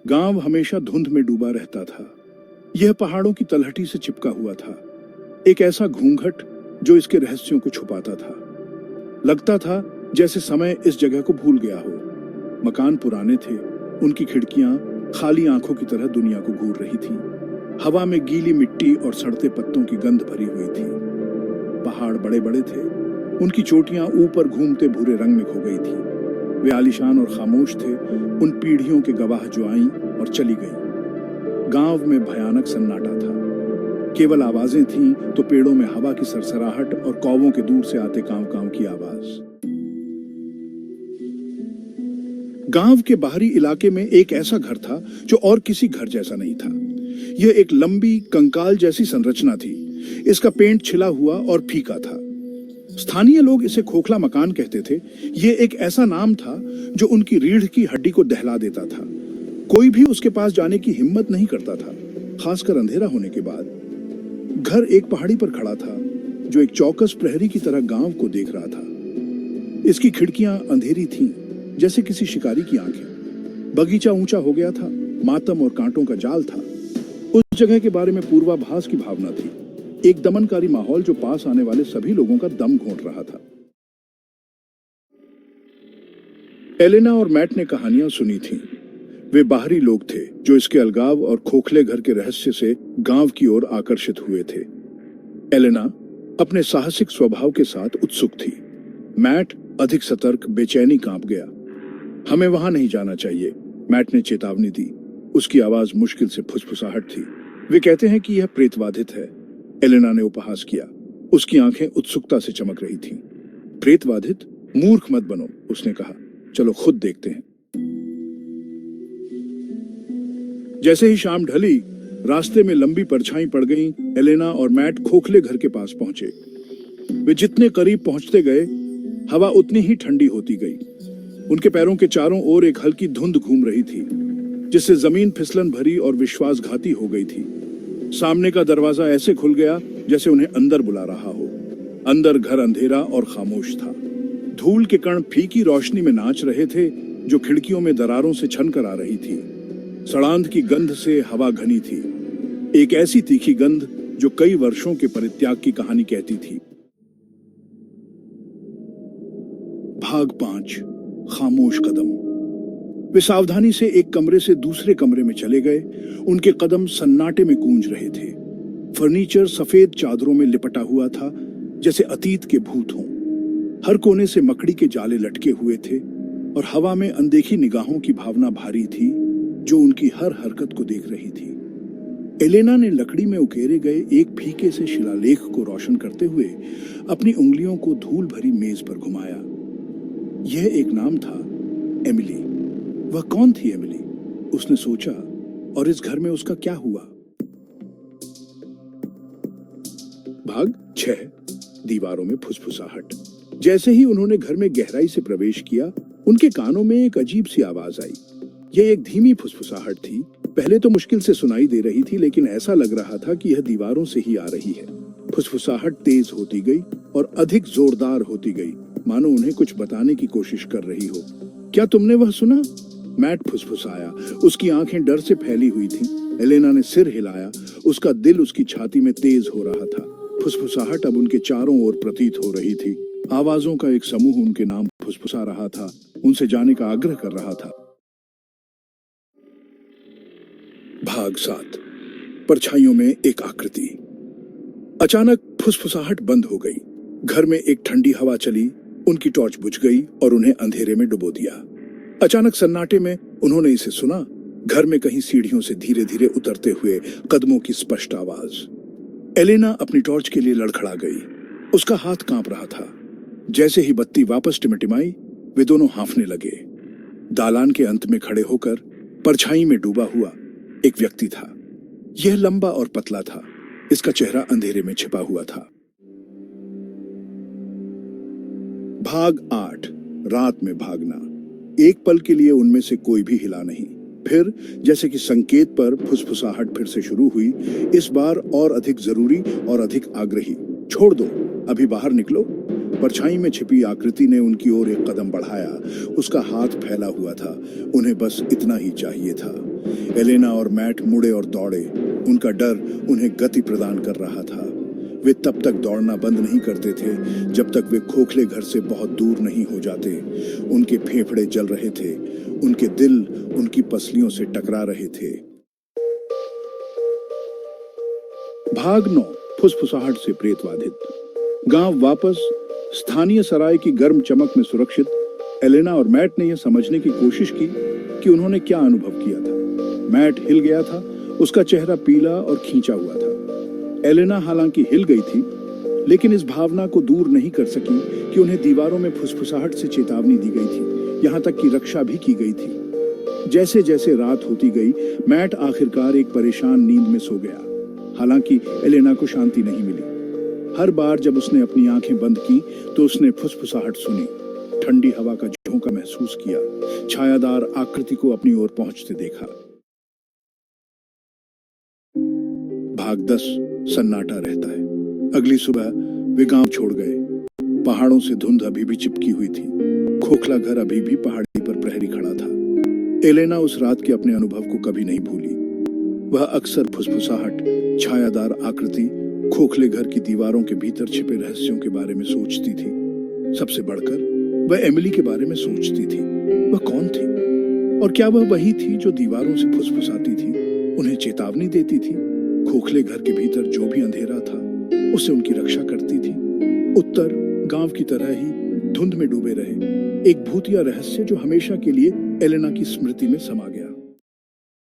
गांव हमेशा धुंध में डूबा रहता था। यह पहाड़ों की तलहटी से चिपका हुआ था, एक ऐसा घूंघट जो इसके रहस्यों को छुपाता था। लगता था जैसे समय इस जगह को भूल गया हो। मकान पुराने थे, उनकी खिड़कियां खाली आंखों की तरह दुनिया को घूर रही थी। हवा में गीली मिट्टी और सड़ते पत्तों की गंध भरी हुई थी। पहाड़ बड़े बड़े थे, उनकी चोटियां ऊपर घूमते भूरे रंग में खो गई थी। वे आलीशान और खामोश थे, उन पीढ़ियों के गवाह जो आईं और चली गईं। गांव में भयानक सन्नाटा था। केवल आवाजें थीं तो पेड़ों में हवा की सरसराहट और कौवों के दूर से आते कांव कांव की आवाज। गांव के बाहरी इलाके में एक ऐसा घर था जो और किसी घर जैसा नहीं था। यह एक लंबी कंकाल जैसी संरचना थी। इसका पेंट छिला हुआ और फीका था। स्थानीय लोग इसे खोखला मकान कहते थे। यह एक ऐसा नाम था जो उनकी रीढ़ की हड्डी को दहला देता था। कोई भी उसके पास जाने की हिम्मत नहीं करता था, खासकर अंधेरा होने के बाद। घर एक पहाड़ी पर खड़ा था जो एक चौकस प्रहरी की तरह गांव को देख रहा था। इसकी खिड़कियां अंधेरी थीं जैसे किसी शिकारी की आंखें। बगीचा ऊंचा हो गया था, मातम और कांटों का जाल था। उस जगह के बारे में पूर्वाभास की भावना थी, एक दमनकारी माहौल जो पास आने वाले सभी लोगों का दम घोंट रहा था। एलेना और मैट ने कहानियां सुनी थीं। वे बाहरी लोग थे जो इसके अलगाव और खोखले घर के रहस्य से गांव की ओर आकर्षित हुए थे। एलेना अपने साहसिक स्वभाव के साथ उत्सुक थी। मैट अधिक सतर्क, बेचैनी कांप गया। हमें वहां नहीं जाना चाहिए, मैट ने चेतावनी दी। उसकी आवाज मुश्किल से फुसफुसाहट थी। वे कहते हैं कि यह प्रेतबाधित है, एलेना ने उपहास किया। उसकी आंखें उत्सुकता से चमक रही थीं। प्रेतबाधित? मूर्ख मत बनो, उसने कहा। चलो खुद देखते हैं। जैसे ही शाम ढली, रास्ते में लंबी परछाई पड़ गई। एलेना और मैट खोखले घर के पास पहुंचे। वे जितने करीब पहुंचते गए, हवा उतनी ही ठंडी होती गई। उनके पैरों के चारों ओर एक हल्की धुंध घूम रही थी, जिससे जमीन फिसलन भरी और विश्वासघाती हो गई थी। सामने का दरवाजा ऐसे खुल गया जैसे उन्हें अंदर बुला रहा हो। अंदर घर अंधेरा और खामोश था। धूल के कण फीकी रोशनी में नाच रहे थे जो खिड़कियों में दरारों से छनकर आ रही थी। सड़ांध की गंध से हवा घनी थी, एक ऐसी तीखी गंध जो कई वर्षों के परित्याग की कहानी कहती थी। भाग 5, खामोश कदम। वे सावधानी से एक कमरे से दूसरे कमरे में चले गए। उनके कदम सन्नाटे में गूंज रहे थे। फर्नीचर सफेद चादरों में लिपटा हुआ था जैसे अतीत के भूत हों। हर कोने से मकड़ी के जाले लटके हुए थे और हवा में अनदेखी निगाहों की भावना भारी थी जो उनकी हर हरकत को देख रही थी। एलेना ने लकड़ी में उकेरे गए एक फीके से शिलालेख को रोशन करते हुए अपनी उंगलियों को धूल भरी मेज पर घुमाया। यह एक नाम था, एमिली। वह कौन थी एमिली? उसने सोचा। और इस घर में उसका क्या हुआ? भाग 6, दीवारों में फुसफुसाहट। जैसे ही उन्होंने घर में गहराई से प्रवेश किया, उनके कानों में एक अजीब सी आवाज आई। यह एक धीमी फुसफुसाहट थी। पहले तो मुश्किल से सुनाई दे रही थी, लेकिन ऐसा लग रहा था कि यह दीवारों से ही आ रही है। फुसफुसाहट तेज होती गई और अधिक जोरदार होती गई, मानो उन्हें कुछ बताने की कोशिश कर रही हो। क्या तुमने वह सुना? मैट फुसफुसाया। उसकी आंखें डर से फैली हुई थीं। एलेना ने सिर हिलाया। उसका दिल उसकी छाती में तेज हो रहा था। फुसफुसाहट अब उनके चारों ओर प्रतीत हो रही थी। आवाजों का एक समूह उनके नाम फुसफुसा रहा था, उनसे जाने का आग्रह कर रहा था। भाग 7, परछाइयों में एक आकृति। अचानक फुसफुसाहट बंद हो गई। घर में एक ठंडी हवा चली। उनकी टॉर्च बुझ गई और उन्हें अंधेरे में डुबो दिया। अचानक सन्नाटे में उन्होंने इसे सुना। घर में कहीं सीढ़ियों से धीरे धीरे उतरते हुए कदमों की स्पष्ट आवाज। एलेना अपनी टॉर्च के लिए लड़खड़ा गई। उसका हाथ कांप रहा था। जैसे ही बत्ती वापस टिमटिमाई, वे दोनों हांफने लगे। दालान के अंत में खड़े होकर परछाई में डूबा हुआ एक व्यक्ति था। यह लंबा और पतला था। इसका चेहरा अंधेरे में छिपा हुआ था। भाग 8, रात में भागना। एक पल के लिए उनमें से कोई भी हिला नहीं। फिर जैसे कि संकेत पर फुसफुसाहट फिर से शुरू हुई, इस बार और अधिक जरूरी और अधिक आग्रही। छोड़ दो, अभी बाहर निकलो। परछाई में छिपी आकृति ने उनकी ओर एक कदम बढ़ाया। उसका हाथ फैला हुआ था। उन्हें बस इतना ही चाहिए था। एलेना और मैट मुड़े और दौड़े। उनका डर उन्हें गति प्रदान कर रहा था। वे तब तक दौड़ना बंद नहीं करते थे जब तक वे खोखले घर से बहुत दूर नहीं हो जाते। उनके फेफड़े जल रहे थे, उनके दिल उनकी पसलियों से टकरा रहे थे। भाग 9, फुसफुसाहट से प्रेतवाधित। गांव वापस स्थानीय सराय की गर्म चमक में सुरक्षित, एलेना और मैट ने यह समझने की कोशिश की कि उन्होंने क्या अनुभव किया था। मैट हिल गया था, उसका चेहरा पीला और खींचा हुआ था। एलेना हालांकि हिल गई थी, लेकिन इस भावना को दूर नहीं कर सकी कि उन्हें दीवारों में फुसफुसाहट से चेतावनी दी गई थी, यहां तक कि रक्षा भी की गई थी। जैसे जैसे रात होती गई, मैट आखिरकार एक परेशान नींद में सो गया। हालांकि एलेना को शांति नहीं मिली। हर बार जब उसने अपनी आंखें बंद की तो उसने फुसफुसाहट सुनी, ठंडी हवा का झोंका महसूस किया, छायादार आकृति को अपनी ओर पहुंचते देखा। भाग 10, सन्नाटा रहता है। अगली सुबह वे गांव छोड़ गए। पहाड़ों से धुंध अभी भी चिपकी हुई थी। खोखला घर अभी भी पहाड़ी पर प्रहरी खड़ा था। एलेना उस रात के अपने अनुभव को कभी नहीं भूली। वह अक्सर फुसफुसाहट, छायादार आकृति, खोखले घर की दीवारों के भीतर छिपे रहस्यों के बारे में सोचती थी। सबसे बढ़कर वह एमिली के बारे में सोचती थी। वह कौन थी और क्या वह वही थी जो दीवारों से फुसफुसाती थी, उन्हें चेतावनी देती थी? खोखले घर के भीतर जो भी अंधेरा था उससे उनकी रक्षा करती थी। उत्तर गांव की तरह ही धुंध में डूबे रहे, एक भूतिया रहस्य जो हमेशा के लिए एलेना की स्मृति में समा गया।